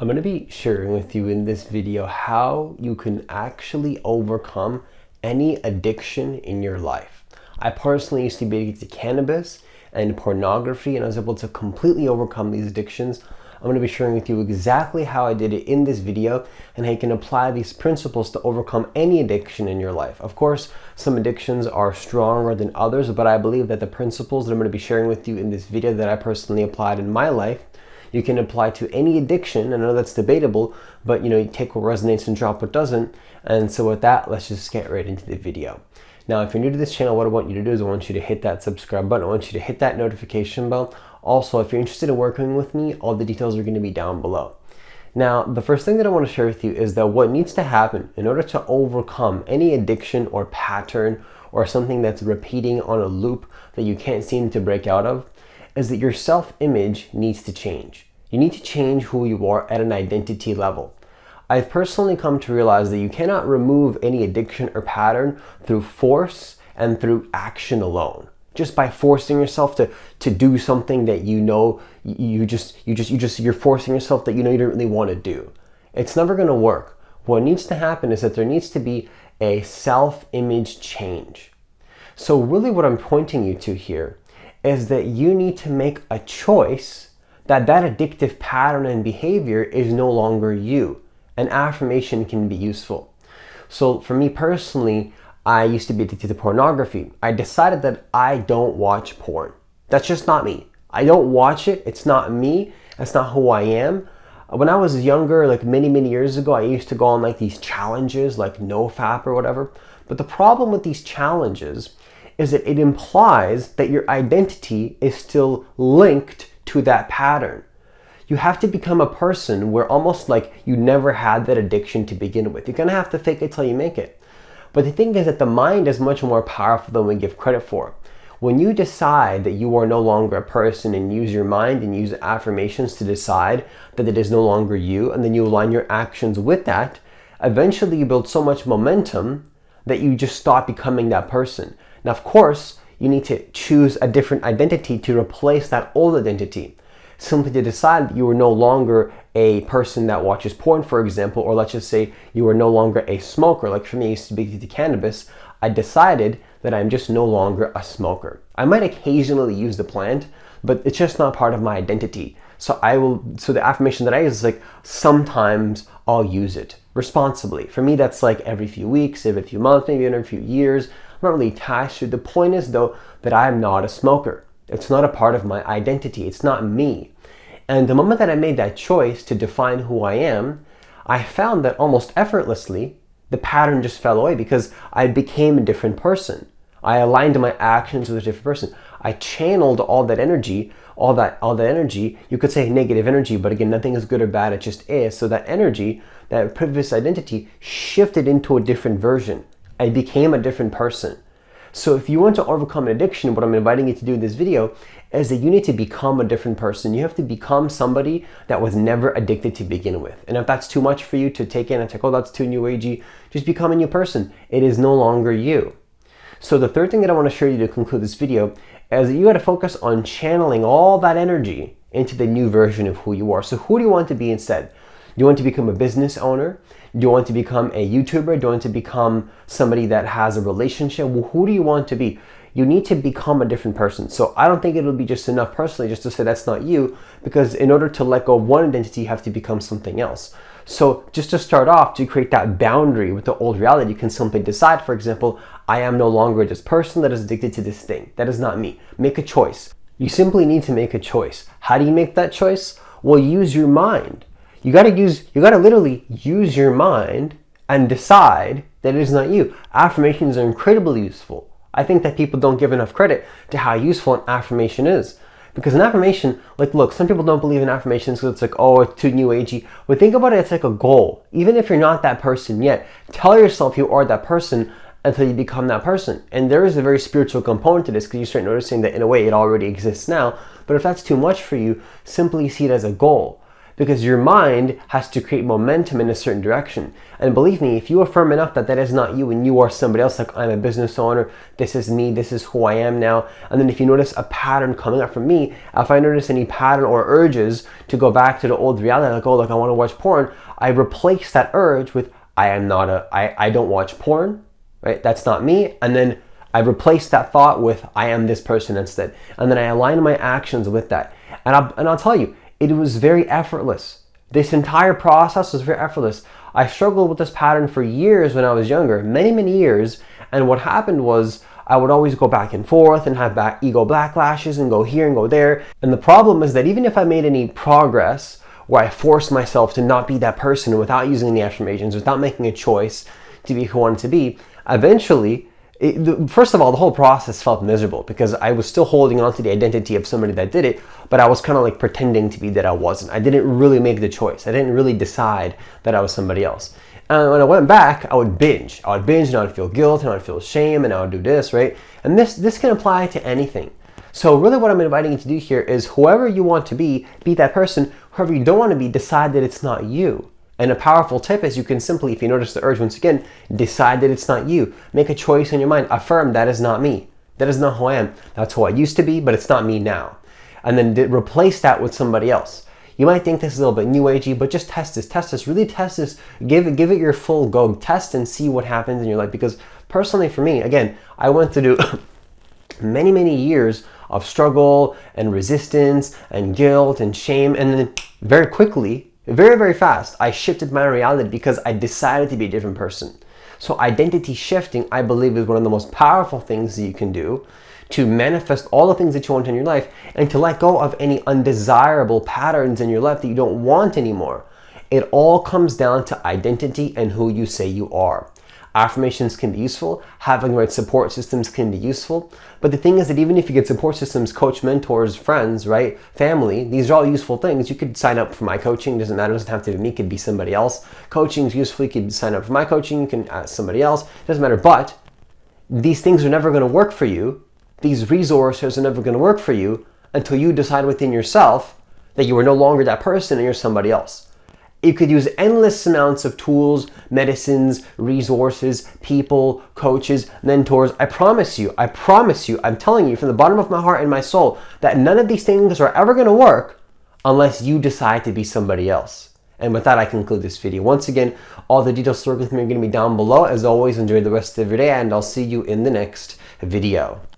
I'm going to be sharing with you in this video how you can actually overcome any addiction in your life. I personally used to be addicted to cannabis and pornography, and I was able to completely overcome these addictions. I'm going to be sharing with you exactly how I did it in this video and how you can apply these principles to overcome any addiction in your life. Of course, some addictions are stronger than others, but I believe that the principles that I'm going to be sharing with you in this video that I personally applied in my life, you can apply to any addiction. I know that's debatable, but you take what resonates and drop what doesn't. And so with that, let's just get right into the video. Now, if you're new to this channel, what I want you to do is I want you to hit that subscribe button. I want you to hit that notification bell. Also, if you're interested in working with me, all the details are going to be down below. Now, the first thing that I want to share with you is that what needs to happen in order to overcome any addiction or pattern or something that's repeating on a loop that you can't seem to break out of is that your self-image needs to change. You need to change who you are at an identity level. I've personally come to realize that you cannot remove any addiction or pattern through force and through action alone. Just by forcing yourself to do something that you're forcing yourself that you don't really want to do. It's never going to work. What needs to happen is that there needs to be a self-image change. So really what I'm pointing you to here is that you need to make a choice that addictive pattern and behavior is no longer you. An affirmation can be useful. So for me personally, I used to be addicted to pornography. I decided that I don't watch porn. That's just not me. I don't watch it. It's not me. That's not who I am. When I was younger, like many years ago, I used to go on like these challenges like NoFap or whatever. But the problem with these challenges is that it implies that your identity is still linked to that pattern. You have to become a person where almost like you never had that addiction to begin with. You're gonna have to fake it till you make it. But the thing is that the mind is much more powerful than we give credit for. When you decide that you are no longer a person and use your mind and use affirmations to decide that it is no longer you, and then you align your actions with that, eventually you build so much momentum that you just stop becoming that person. Now, of course, you need to choose a different identity to replace that old identity. Simply to decide that you are no longer a person that watches porn, for example, or let's just say you are no longer a smoker. Like for me, I used to be addicted to cannabis. I decided that I'm just no longer a smoker. I might occasionally use the plant, but it's just not part of my identity. So the affirmation that I use is like, sometimes I'll use it responsibly. For me, that's like every few weeks, every few months, maybe every few years. I'm not really attached to it. The point is though, that I'm not a smoker. It's not a part of my identity. It's not me. And the moment that I made that choice to define who I am, I found that almost effortlessly, the pattern just fell away because I became a different person. I aligned my actions with a different person. I channeled all that energy, you could say negative energy, but again, nothing is good or bad, it just is. So that energy, that previous identity shifted into a different version. I became a different person. So if you want to overcome an addiction, what I'm inviting you to do in this video is that you need to become a different person. You have to become somebody that was never addicted to begin with. And if that's too much for you to take in and take, oh, that's too new agey, just become a new person. It is no longer you. So the third thing that I want to show you to conclude this video is that you got to focus on channeling all that energy into the new version of who you are. So who do you want to be instead? Do you want to become a business owner? Do you want to become a YouTuber? Do you want to become somebody that has a relationship? Well, who do you want to be? You need to become a different person. So I don't think it'll be just enough personally just to say that's not you, because in order to let go of one identity, you have to become something else. So just to start off, to create that boundary with the old reality, you can simply decide, for example, I am no longer this person that is addicted to this thing. That is not me. Make a choice. You simply need to make a choice. How do you make that choice? Well, use your mind. You gotta literally use your mind and decide that it is not you. Affirmations are incredibly useful. I think that people don't give enough credit to how useful an affirmation is. Because an affirmation, like look, some people don't believe in affirmations because it's like, oh, it's too new agey. But think about it, it's like a goal. Even if you're not that person yet, tell yourself you are that person until you become that person. And there is a very spiritual component to this because you start noticing that in a way it already exists now. But if that's too much for you, simply see it as a goal. because your mind has to create momentum in a certain direction. And believe me, if you affirm enough that that is not you and you are somebody else, like I'm a business owner, this is me, this is who I am now. And then if you notice a pattern coming up from me, if I notice any pattern or urges to go back to the old reality, like, oh, like I want to watch porn, I replace that urge with I don't watch porn, right? That's not me. And then I replace that thought with I am this person instead. And then I align my actions with that. And I'll tell you, it was very effortless. This entire process was very effortless. I struggled with this pattern for years when I was younger, many, many years. And what happened was I would always go back and forth and have ego backlashes and go here and go there. And the problem is that even if I made any progress where I forced myself to not be that person without using the affirmations, without making a choice to be who I wanted to be, eventually, first of all, the whole process felt miserable because I was still holding on to the identity of somebody that did it, but I was kind of like pretending to be that I wasn't. I didn't really make the choice. I didn't really decide that I was somebody else. And when I went back, I would binge. And I would feel guilt and I would feel shame and I would do this, right? And this can apply to anything. So really what I'm inviting you to do here is whoever you want to be that person. Whoever you don't want to be, decide that it's not you. And a powerful tip is you can simply, if you notice the urge once again, decide that it's not you. Make a choice in your mind. Affirm that is not me. That is not who I am. That's who I used to be, but it's not me now. And then replace that with somebody else. You might think this is a little bit new agey, but just test this, really test this. Give it your full go. Test and see what happens in your life. Because personally for me, again, I went through many, many years of struggle and resistance and guilt and shame. And then very quickly, very, very fast, I shifted my reality because I decided to be a different person. So identity shifting, I believe, is one of the most powerful things that you can do to manifest all the things that you want in your life and to let go of any undesirable patterns in your life that you don't want anymore. It all comes down to identity and who you say you are. Affirmations can be useful. Having the right support systems can be useful. But the thing is that even if you get support systems, coach, mentors, friends, right, family, these are all useful things. You could sign up for my coaching. It doesn't matter. It doesn't have to be me. It could be somebody else. Coaching is useful. You could sign up for my coaching. You can ask somebody else. It doesn't matter. But these things are never going to work for you. These resources are never going to work for you until you decide within yourself that you are no longer that person and you're somebody else. You could use endless amounts of tools, medicines, resources, people, coaches, mentors. I promise you, I'm telling you from the bottom of my heart and my soul that none of these things are ever going to work unless you decide to be somebody else. And with that, I conclude this video. Once again, all the details to work with me are going to be down below. As always, enjoy the rest of your day and I'll see you in the next video.